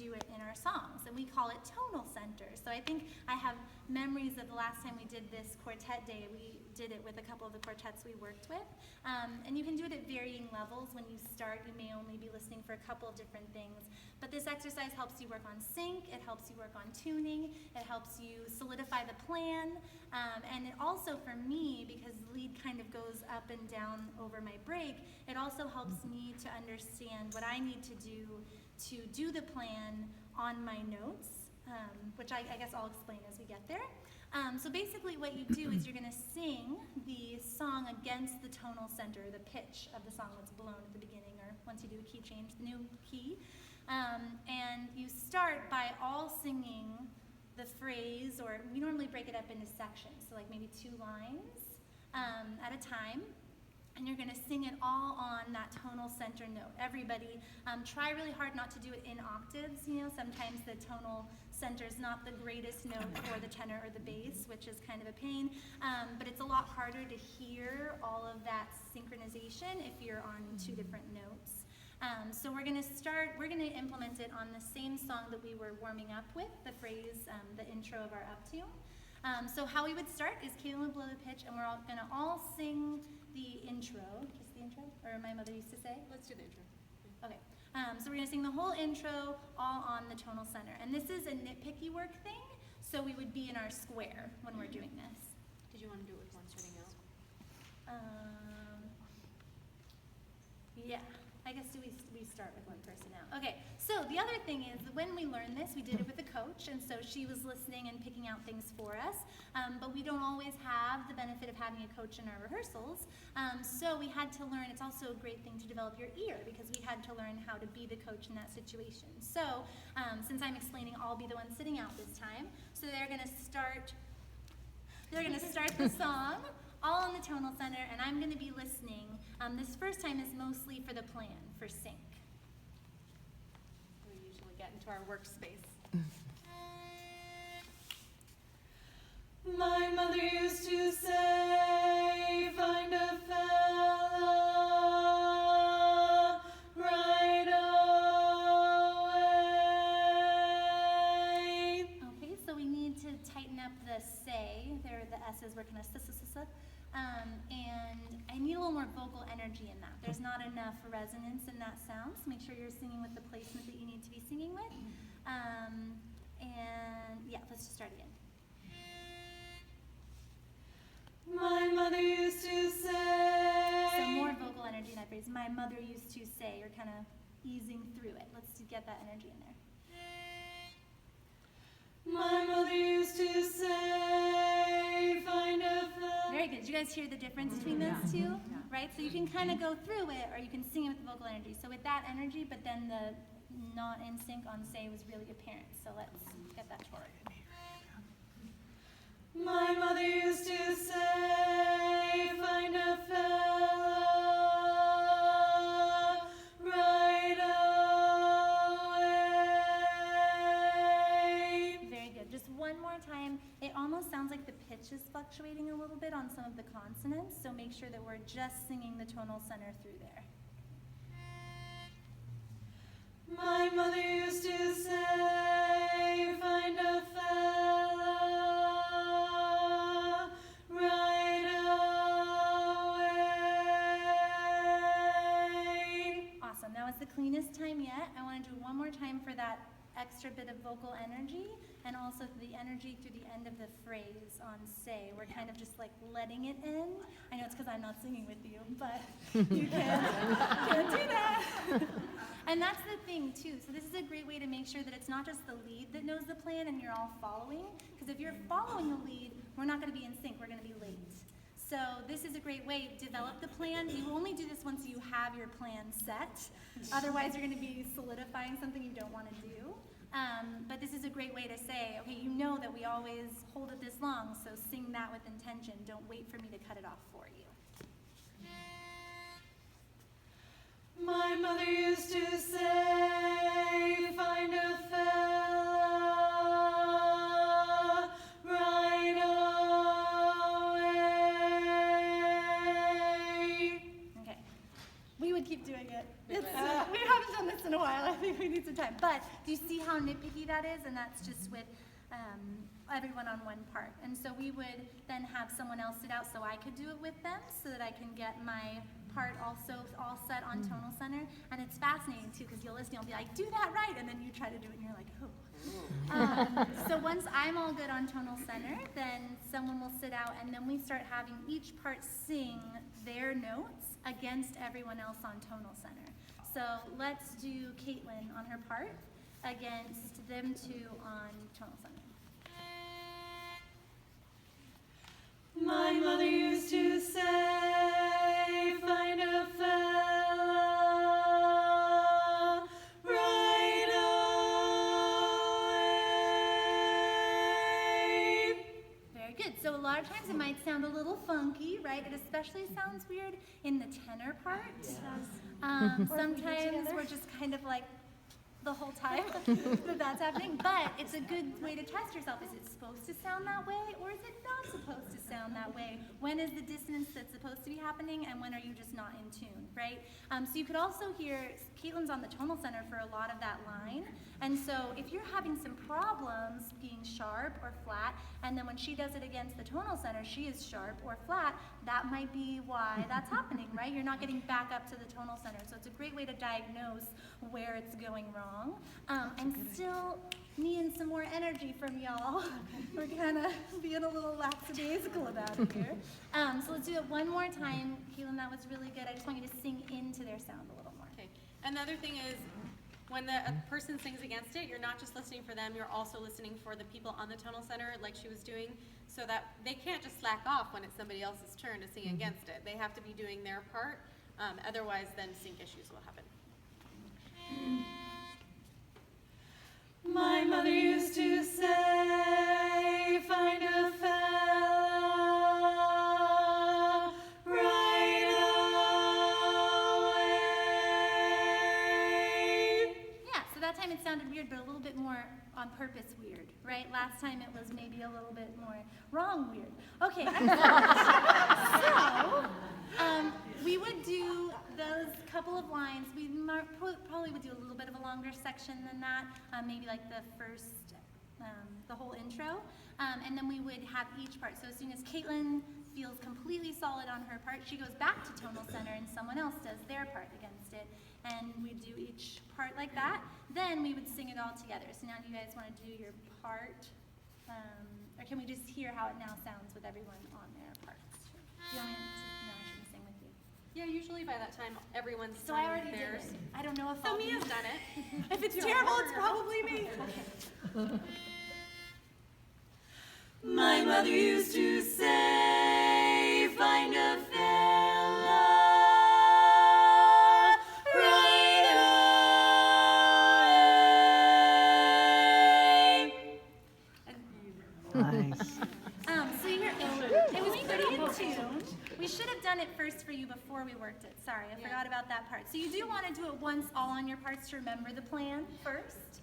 do it in our songs, and we call it tonal center. So I think I have memories of the last time we did this quartet day. We did it with a couple of the quartets we worked with, and you can do it at varying levels. When you start, you may only be listening for a couple of different things, but this exercise helps you work on sync, it helps you work on tuning, it helps you solidify the plan, and it also, for me, because the lead kind of goes up and down over my break, it also helps me to understand what I need to do the plan on my notes, which I guess I'll explain as we get there. So basically what you do is you're going to sing the song against the tonal center, the pitch of the song that's blown at the beginning, or once you do a key change, the new key. And you start by all singing the phrase, or we normally break it up into sections, so like maybe 2 lines at a time. And you're going to sing it all on that tonal center note. Everybody, try really hard not to do it in octaves. You know, sometimes the tonal center is not the greatest note for the tenor or the bass, which is kind of a pain. But it's a lot harder to hear all of that synchronization if you're on 2 different notes. So we're going to implement it on the same song that we were warming up with, the phrase, the intro of our up tune. So how we would start is Caitlin would blow the pitch, and we're all going to all sing the intro. Just the intro? Or my mother used to say? Let's do the intro. Okay. So we're going to sing the whole intro all on the tonal center. And this is a nitpicky work thing, so we would be in our square when we're doing this. Did you want to do it with one starting out? Yeah. I guess we start with one person now. Okay, so the other thing is that when we learned this, we did it with a coach, and so she was listening and picking out things for us, but we don't always have the benefit of having a coach in our rehearsals, so we had to learn. It's also a great thing to develop your ear, because we had to learn how to be the coach in that situation. So since I'm explaining, I'll be the one sitting out this time. So they're going to start the song all in the tonal center, and I'm going to be listening. This first time is mostly for the plan, for sync. We usually get into our workspace. My mother used to say, find a fella right away. Okay, so we need to tighten up the say. There are the S's, we're kind of s-s-s-s. And I need a little more vocal energy in that. There's not enough resonance in that sound, so make sure you're singing with the placement that you need to be singing with. And yeah, let's just start again. My mother used to say. So more vocal energy in that phrase. My mother used to say, you're kind of easing through it. Let's get that energy in there. My mother used to say, find a fella. Very good. Did you guys hear the difference between those two? Right? So you can kind of go through it, or you can sing it with the vocal energy. So with that energy, but then the not in sync on say was really apparent. So let's get that forward. My mother used to say, find a fella right away. Very good. Just one more time. It almost sounds like the pitch is fluctuating a little bit on some of the consonants, so make sure that we're just singing the tonal center through there. My mother used to say, find a fella right away. Awesome. That was the cleanest time yet. I want to do one more time for that extra bit of vocal energy, and also the energy through the end of the phrase on say. We're kind of just like letting it in. I know it's because I'm not singing with you, but you can do that. And that's the thing too. So this is a great way to make sure that it's not just the lead that knows the plan and you're all following, because if you're following the lead, we're not going to be in sync, we're going to be late. So this is a great way to develop the plan. You only do this once you have your plan set. Otherwise, you're going to be solidifying something you don't want to do. But this is a great way to say, okay, you know that we always hold it this long, so sing that with intention. Don't wait for me to cut it off for you. My mother used to say, find a fella right away. Okay. We would keep doing it. We haven't done this in a while. I think we need some time. But do you see how nitpicky that is? And that's just with everyone on one part. And so we would then have someone else sit out so I could do it with them so that I can get my part also all set on tonal center. And it's fascinating too because you'll listen, you'll be like, do that right. And then you try to do it and you're like, oh. So once I'm all good on tonal center, then someone will sit out and then we start having each part sing their notes against everyone else on tonal center. So let's do Caitlin on her part against them two on tonal center. My mother used to say, find a fella right away. Very good. So a lot of times it might sound a little funky, right? It especially sounds weird in the tenor part. Sometimes we're just kind of like the whole time that that's happening, but it's a good way to test yourself. Is it supposed to sound that way or is it not supposed to sound that way? When is the dissonance that's supposed to be happening and when are you just not in tune, right? So you could also hear Caitlin's on the tonal center for a lot of that line, and so if you're having some problems being sharp or flat, and then when she does it against the tonal center, she is sharp or flat, that might be why that's happening, right? You're not getting back up to the tonal center, so it's a great way to diagnose where it's going wrong. I'm still needing some more energy from y'all. We're kind of being a little lackadaisical about it here. So let's do it one more time. Caitlin, that was really good. I just want you to sing into their sound a little more. Okay. Another thing is, when a person sings against it, you're not just listening for them, you're also listening for the people on the tonal center, like she was doing, so that they can't just slack off when it's somebody else's turn to sing against it. They have to be doing their part, otherwise then sync issues will happen. My mother used to say, find a fella right away. Yeah, so that time it sounded weird, but a little bit more on purpose weird, right? Last time it was maybe a little bit more wrong weird. Okay, so we would do those couple of lines. We probably would do a little bit of a longer section than that, maybe like the first, the whole intro, and then we would have each part. So as soon as Caitlin feels completely solid on her part, she goes back to tonal center and someone else does their part against it, and we do each part like that. Then we would sing it all together. So now do you guys want to do your part, or can we just hear how it now sounds with everyone on their parts? Do you want me to, no, I shouldn't sing with you. Yeah, usually by that time, everyone's So I done already theirs. did it. I don't know if So I'll Mia's done it. If it's terrible, it's probably me. My mother used to say, find a fella right away. Nice. So it was pretty in tune. We should have done it first for you before we worked it. Sorry, I forgot about that part. So you do want to do it once all on your parts to remember the plan first.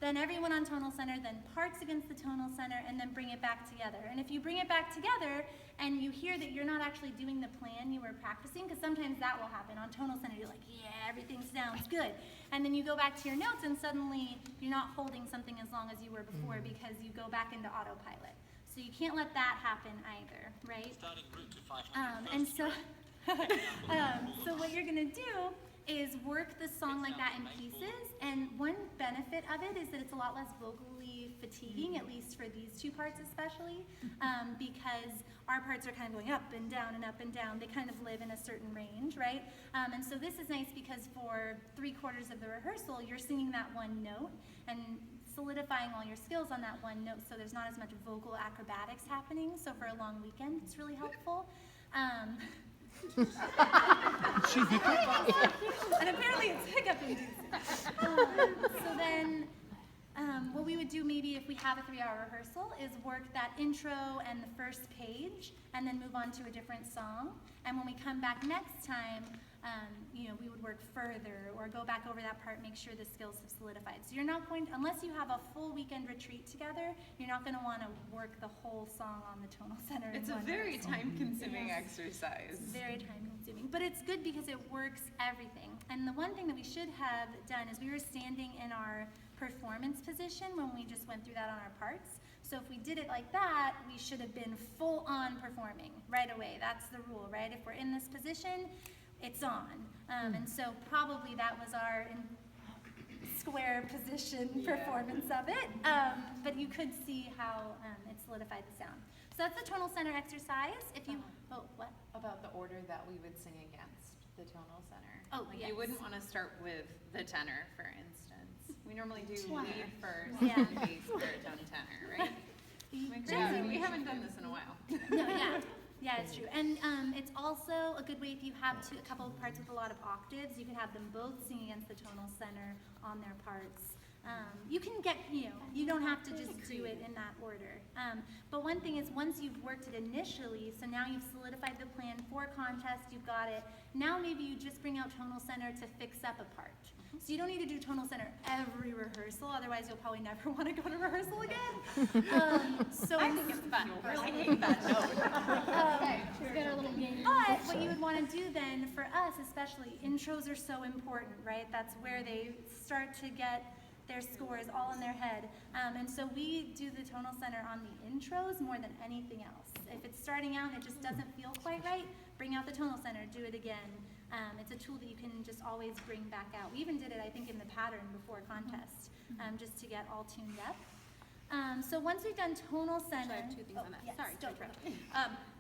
Then everyone on tonal center, then parts against the tonal center, and then bring it back together. And if you bring it back together and you hear that you're not actually doing the plan you were practicing, because sometimes that will happen. On tonal center, you're like, yeah, everything sounds good. And then you go back to your notes and suddenly you're not holding something as long as you were before because you go back into autopilot. So you can't let that happen either, right? Starting route to 500 And so, so what you're gonna do is work the song like that in pieces, and one benefit of it is that it's a lot less vocally fatiguing, at least for these two parts especially, because our parts are kind of going up and down and up and down. They kind of live in a certain range, right? And so this is nice because for 3/4 of the rehearsal, you're singing that one note and solidifying all your skills on that one note, so there's not as much vocal acrobatics happening. So for a long weekend, it's really helpful. And apparently it's hiccup inducing. So then what we would do maybe if we have a 3-hour rehearsal is work that intro and the first page and then move on to a different song. And when we come back next time, we would work further or go back over that part, make sure the skills have solidified. So you're not going to, unless you have a full weekend retreat together, you're not going to want to work the whole song on the tonal center. It's a very time-consuming Yes. exercise. Very time consuming, but it's good because it works everything. And the one thing that we should have done is we were standing in our performance position when we just went through that on our parts. So if we did it like that, we should have been full on performing right away. That's the rule, right? If we're in this position, it's on. And so probably that was our square position performance of it. But you could see how it solidified the sound. So that's the tonal center exercise. If you, what? About the order that we would sing against the tonal center. Oh, Like yes. you wouldn't want to start with the tenor, for instance. We normally do Tenor. lead first, Yeah. and bass, baritone, tenor, right? Generally. We haven't done this in a while. No, yeah, it's true. And it's also a good way if you have a couple of parts with a lot of octaves, you can have them both sing against the tonal center on their parts. You can get, you don't have to just do it in that order. But one thing is, once you've worked it initially, so now you've solidified the plan for contest, you've got it, now maybe you just bring out tonal center to fix up a part. So you don't need to do tonal center every rehearsal, otherwise you'll probably never want to go to rehearsal again. So I think it's fun. Really hate that note. But what you would want to do then, for us especially, intros are so important, right? That's where they start to get their scores all in their head. And so we do the tonal center on the intros more than anything else. If it's starting out and it just doesn't feel quite right, bring out the tonal center, do it again. It's a tool that you can just always bring back out. We even did it, I think, in the pattern before contest, just to get all tuned up. So once we've done tonal center. Actually, I have two things on that. Yes, Sorry to go. interrupt.